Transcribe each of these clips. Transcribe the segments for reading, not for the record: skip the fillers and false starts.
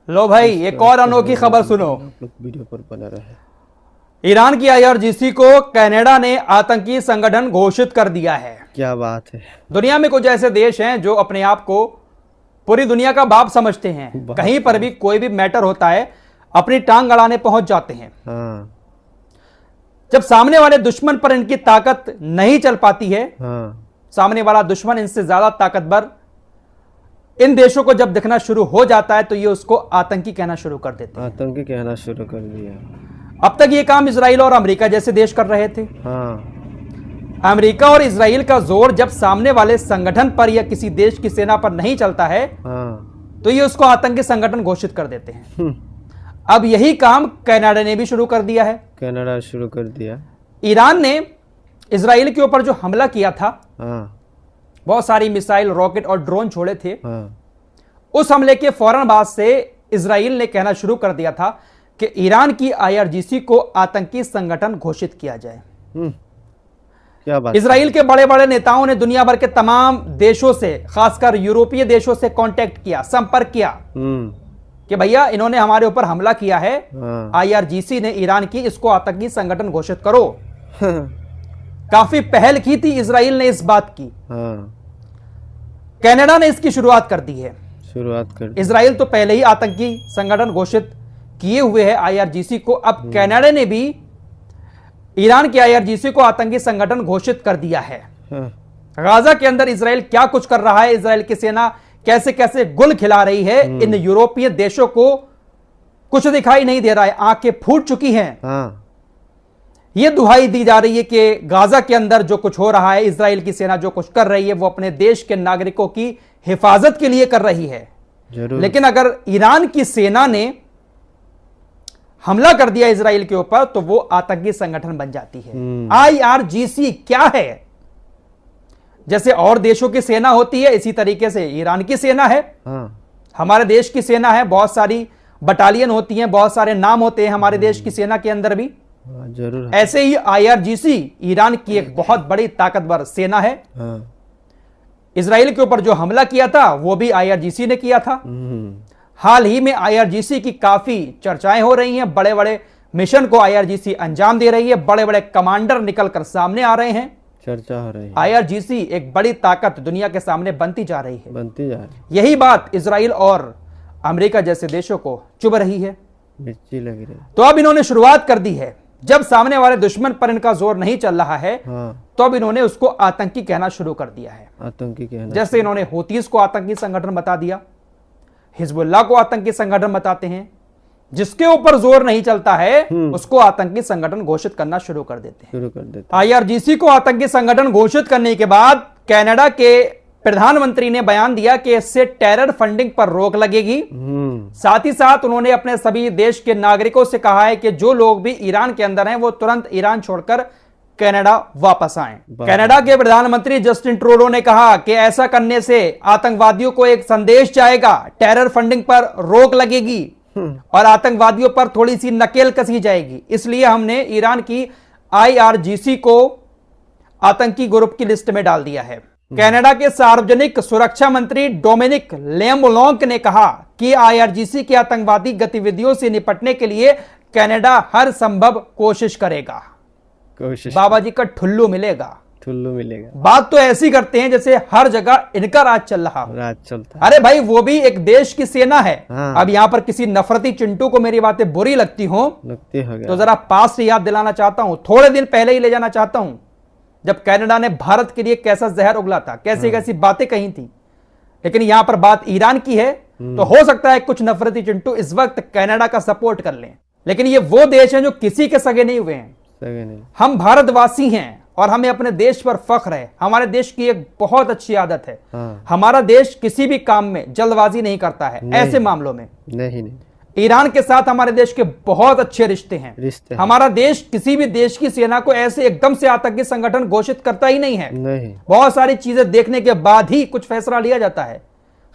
लो भाई एक और अनोखी खबर सुनो। वीडियो पर बना रहे। ईरान की IRGC को कनाडा ने आतंकी संगठन घोषित कर दिया है। क्या बात है। दुनिया में कुछ ऐसे देश हैं जो अपने आप को पूरी दुनिया का बाप समझते हैं, कहीं पर भी कोई भी मैटर होता है अपनी टांग अड़ाने पहुंच जाते हैं। हाँ। जब सामने वाले दुश्मन पर इनकी ताकत नहीं चल पाती है, सामने वाला दुश्मन इनसे ज्यादा ताकतवर इन देशों को जब दिखना शुरू हो जाता है तो ये उसको आतंकी कहना शुरू कर देते हैं। आतंकी कहना शुरू कर दिया। अब तक ये काम इजराइल और अमेरिका जैसे देश कर रहे थे। अमेरिका और इजराइल का जोर जब सामने वाले संगठन पर या किसी देश की सेना पर नहीं चलता है तो ये उसको आतंकी संगठन घोषित कर देते हैं। अब यही काम कनाडा ने भी शुरू कर दिया है। कनाडा शुरू कर दिया। ईरान ने इजराइल के ऊपर जो हमला किया था, बहुत सारी मिसाइल, रॉकेट और ड्रोन छोड़े थे। उस हमले के फौरन बाद से इजराइल ने कहना शुरू कर दिया था कि ईरान की IRGC को आतंकी संगठन घोषित किया जाए। क्या बात। इजराइल के बड़े बड़े नेताओं ने दुनिया भर के तमाम देशों से, खासकर यूरोपीय देशों से कांटेक्ट किया, संपर्क किया कि भैया इन्होंने हमारे ऊपर हमला किया है, IRGC ने ईरान की, इसको आतंकी संगठन घोषित करो। काफी पहल की थी इजराइल ने इस बात की। कनाडा ने इसकी शुरुआत कर दी है। इजराइल तो पहले ही आतंकी संगठन घोषित किए हुए है IRGC को। अब कनाडा ने भी ईरान की IRGC को आतंकी संगठन घोषित कर दिया है। गाजा के अंदर इजराइल क्या कुछ कर रहा है, इजराइल की सेना कैसे कैसे गुल खिला रही है, इन यूरोपीय देशों को कुछ दिखाई नहीं दे रहा है, आंखें फूट चुकी हैं। यह दुहाई दी जा रही है कि गाजा के अंदर जो कुछ हो रहा है, इजराइल की सेना जो कुछ कर रही है, वो अपने देश के नागरिकों की हिफाजत के लिए कर रही है। लेकिन अगर ईरान की सेना ने हमला कर दिया इजराइल के ऊपर तो वो आतंकी संगठन बन जाती है। IRGC क्या है? जैसे और देशों की सेना होती है, इसी तरीके से ईरान की सेना है। हमारे देश की सेना है, बहुत सारी बटालियन होती हैं, बहुत सारे नाम होते हैं हमारे देश की सेना के अंदर भी। जरूर। ऐसे ही IRGC ईरान की एक बहुत बड़ी ताकतवर सेना है। इजराइल के ऊपर जो हमला किया था वो भी IRGC ने किया था। हाल ही में IRGC की काफी चर्चाएं हो रही हैं, बड़े बड़े मिशन को IRGC अंजाम दे रही है, बड़े बड़े कमांडर निकलकर सामने आ रहे हैं, चर्चा हो रही है। IRGC एक बड़ी ताकत दुनिया के सामने बनती जा रही है। बनती जा रही है। यही बात इजराइल और अमेरिका जैसे देशों को चुभ रही है, मिर्ची लग रही है। तो अब इन्होंने शुरुआत कर दी है। जब सामने वाले दुश्मन पर इनका जोर नहीं चल रहा है तो अब इन्होंने उसको आतंकी कहना शुरू कर दिया है। आतंकी कहना, जैसे इन्होंने हूतीस को आतंकी संगठन बता दिया, हिजबुल्लाह को आतंकी संगठन बताते हैं। जिसके ऊपर जोर नहीं चलता है उसको आतंकी संगठन घोषित करना शुरू कर देते हैं। IRGC को आतंकी संगठन घोषित करने के बाद कनाडा के प्रधानमंत्री ने बयान दिया कि इससे टेरर फंडिंग पर रोक लगेगी। साथ ही साथ उन्होंने अपने सभी देश के नागरिकों से कहा है कि जो लोग भी ईरान के अंदर हैं वो तुरंत ईरान छोड़कर कनाडा वापस आएं। कनाडा के प्रधानमंत्री जस्टिन ट्रूडो ने कहा कि ऐसा करने से आतंकवादियों को एक संदेश जाएगा, टेरर फंडिंग पर रोक लगेगी और आतंकवादियों पर थोड़ी सी नकेल कसी जाएगी। इसलिए हमने ईरान की IRGC को आतंकी ग्रुप की लिस्ट में डाल दिया है। कनाडा के सार्वजनिक सुरक्षा मंत्री डोमिनिक लेमोलोंक ने कहा कि IRGC की आतंकवादी गतिविधियों से निपटने के लिए कनाडा हर संभव कोशिश करेगा। बाबा जी का ठुल्लू मिलेगा। बात तो ऐसी करते हैं जैसे हर जगह इनका राज चल रहा हो। राज चलता है। अरे भाई वो भी एक देश की सेना है। अब यहां पर किसी नफरती चिंटू को मेरी बातें बुरी लगती हो तो जरा पास से याद दिलाना चाहता हूं, थोड़े दिन पहले ही ले जाना चाहता हूं जब कनाडा ने भारत के लिए कैसा जहर उगला था, कैसी कैसी बातें कही थी। लेकिन यहां पर बात ईरान की है तो हो सकता है कुछ नफरती चिंटू इस वक्त कनाडा का सपोर्ट कर लें, लेकिन ये वो देश हैं जो किसी के सगे नहीं हुए हैं। हम भारतवासी हैं और हमें अपने देश पर फख्र है। हमारे देश की एक बहुत अच्छी आदत है, हमारा देश किसी भी काम में जल्दबाजी नहीं करता है। ऐसे मामलों में नहीं। ईरान के साथ हमारे देश के बहुत अच्छे रिश्ते हैं। हमारा देश किसी भी देश की सेना को ऐसे एकदम से आतंकी संगठन घोषित करता ही नहीं है। बहुत सारी चीजें देखने के बाद ही कुछ फैसला लिया जाता है।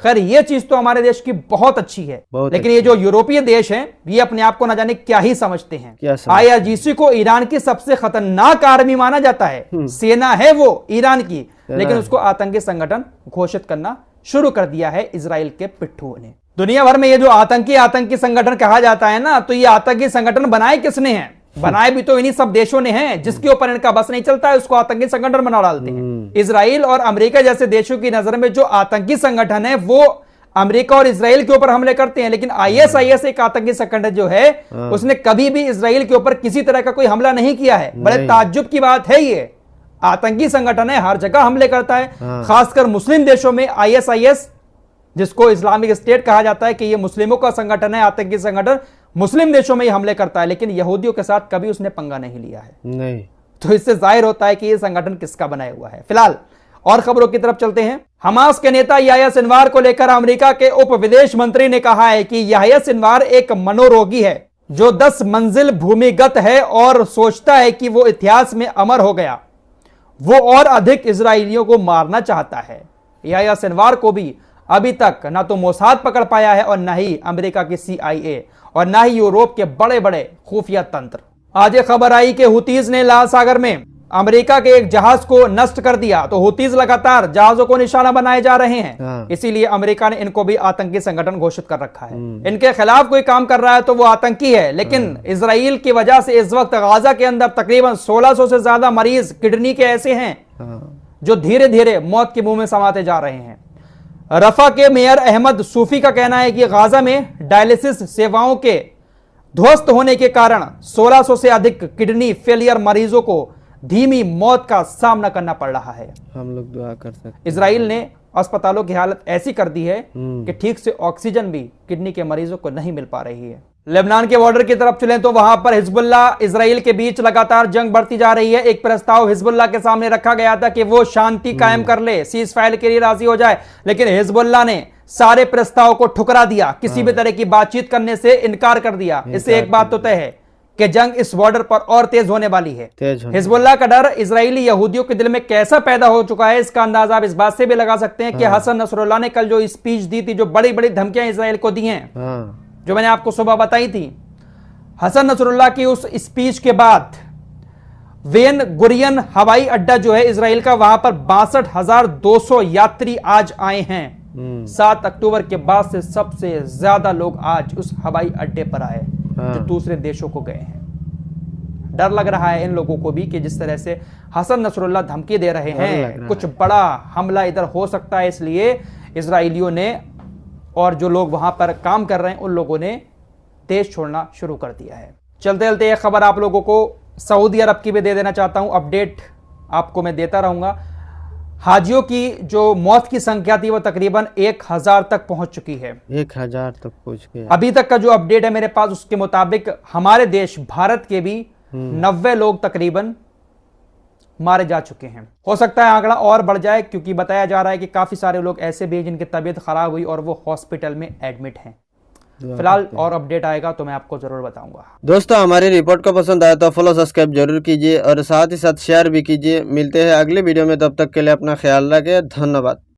खैर ये चीज तो हमारे देश की बहुत अच्छी है, लेकिन ये जो यूरोपीय देश हैं ये अपने आप को न जाने क्या ही समझते हैं। IRGC को ईरान की सबसे खतरनाक आर्मी माना जाता है, सेना है वो ईरान की, लेकिन उसको आतंकी संगठन घोषित करना शुरू कर दिया है इजराइल के पिट्ठुओं ने। दुनिया भर में ये जो आतंकी संगठन कहा जाता है ना, तो ये आतंकी संगठन बनाए किसने हैं? बनाए भी तो इन्हीं सब देशों ने हैं जिसके ऊपर इनका बस नहीं चलता है, उसको आतंकी संगठन बना डालते हैं। इजराइल और अमेरिका जैसे देशों की नजर में जो आतंकी संगठन है वो अमेरिका और इजराइल के ऊपर हमले करते हैं, लेकिन आईएसआईएस एक आतंकी संगठन जो है उसने कभी भी इजराइल के ऊपर किसी तरह का कोई हमला नहीं किया है। बड़े ताज्जुब की बात है, ये आतंकी संगठन है, हर जगह हमले करता है, खासकर मुस्लिम देशों में। आईएसआईएस जिसको इस्लामिक स्टेट कहा जाता है कि ये मुस्लिमों का संगठन है, आतंकी संगठन, मुस्लिम देशों में ही हमले करता है, लेकिन यहूदियों के साथ कभी उसने पंगा नहीं लिया है। नहीं। तो इससे जाहिर होता है कि ये संगठन किसका बनाया हुआ है। फिलहाल और खबरों की तरफ चलते हैं। हमास के नेता याह्या सिनवार को लेकर अमेरिका के उप विदेश मंत्री ने कहा है कि याह्या सिनवार एक मनोरोगी है जो 10 मंजिल भूमिगत है और सोचता है कि वो इतिहास में अमर हो गया। वो और अधिक इजरायलियों को मारना चाहता है। याह्या सिनवार को भी अभी तक ना तो मोसाद पकड़ पाया है और ना ही अमेरिका की CIA और ना ही यूरोप के बड़े बड़े खुफिया तंत्र। आज ये खबर आई कि हुतीज ने लाल सागर में अमेरिका के एक जहाज को नष्ट कर दिया। तो हुतीज लगातार जहाजों को निशाना बनाए जा रहे हैं, इसीलिए अमेरिका ने इनको भी आतंकी संगठन घोषित कर रखा है। इनके खिलाफ कोई काम कर रहा है तो वो आतंकी है। लेकिन इजराइल की वजह से इस वक्त गाजा के अंदर तकरीबन 1600 से ज्यादा मरीज किडनी के ऐसे हैं जो धीरे धीरे मौत के मुंह में समाते जा रहे हैं। रफा के मेयर अहमद सूफी का कहना है कि गाजा में डायलिसिस सेवाओं के ध्वस्त होने के कारण 1600 से अधिक किडनी फेलियर मरीजों को धीमी मौत का सामना करना पड़ रहा है। हम लोग दुआ कर सकते हैं। इजराइल ने अस्पतालों की हालत ऐसी कर दी है कि ठीक से ऑक्सीजन भी किडनी के मरीजों को नहीं मिल पा रही है। लेबनान के बॉर्डर की तरफ चलें तो वहां पर हिजबुल्लाह इजराइल के बीच लगातार जंग बढ़ती जा रही है। एक प्रस्ताव हिजबुल्लाह के सामने रखा गया था कि वो शांति कायम कर ले, सीज फायर के लिए राजी हो जाए, लेकिन हिजबुल्लाह ने सारे प्रस्ताव को ठुकरा दिया, किसी भी तरह की बातचीत करने से इनकार कर दिया। इससे एक बात तो तय है कि जंग इस बॉर्डर पर और तेज होने वाली है। हिजबुल्लाह का डर इजरायली यहूदियों के दिल में कैसा पैदा हो चुका है, इसका अंदाजा आप इस बात से भी लगा सकते हैं कि हसन नसरुल्लाह ने कल जो स्पीच दी थी, जो बड़ी बड़ी धमकियां इजराइल को दी हैं, जो मैंने आपको सुबह बताई थी, हसन नसरुल्लाह की उस स्पीच के बाद बेन गुरियन हवाई अड्डा जो है इजराइल का, वहां पर 62,200 यात्री आज आए हैं। 7 अक्टूबर के बाद से सबसे ज्यादा लोग आज उस हवाई अड्डे पर आए जो दूसरे देशों को गए हैं। डर लग रहा है इन लोगों को भी कि जिस तरह से हसन नसरुल्लाह धमकी दे रहे हैं, कुछ बड़ा हमला इधर हो सकता है। इसलिए इजराइलियों ने और जो लोग वहां पर काम कर रहे हैं उन लोगों ने देश छोड़ना शुरू कर दिया है। चलते चलते एक खबर आप लोगों को सऊदी अरब की भी दे देना चाहता हूं। अपडेट आपको मैं देता रहूंगा। हाजियों की जो मौत की संख्या थी वो तकरीबन 1000 तक पहुंच चुकी है। 1000 तक पहुंच गया। अभी तक का जो अपडेट है मेरे पास, उसके मुताबिक हमारे देश भारत के भी 90 लोग तकरीबन मारे जा चुके हैं। हो सकता है आंकड़ा और बढ़ जाए, क्योंकि बताया जा रहा है कि काफी सारे लोग ऐसे भी जिनकी तबीयत खराब हुई और वो हॉस्पिटल में एडमिट हैं। फिलहाल और अपडेट आएगा तो मैं आपको जरूर बताऊंगा। दोस्तों, हमारी रिपोर्ट को पसंद आया तो फॉलो सब्सक्राइब जरूर कीजिए और साथ ही साथ शेयर भी कीजिए। मिलते हैं अगले वीडियो में, तब तक के लिए अपना ख्याल रखें। धन्यवाद।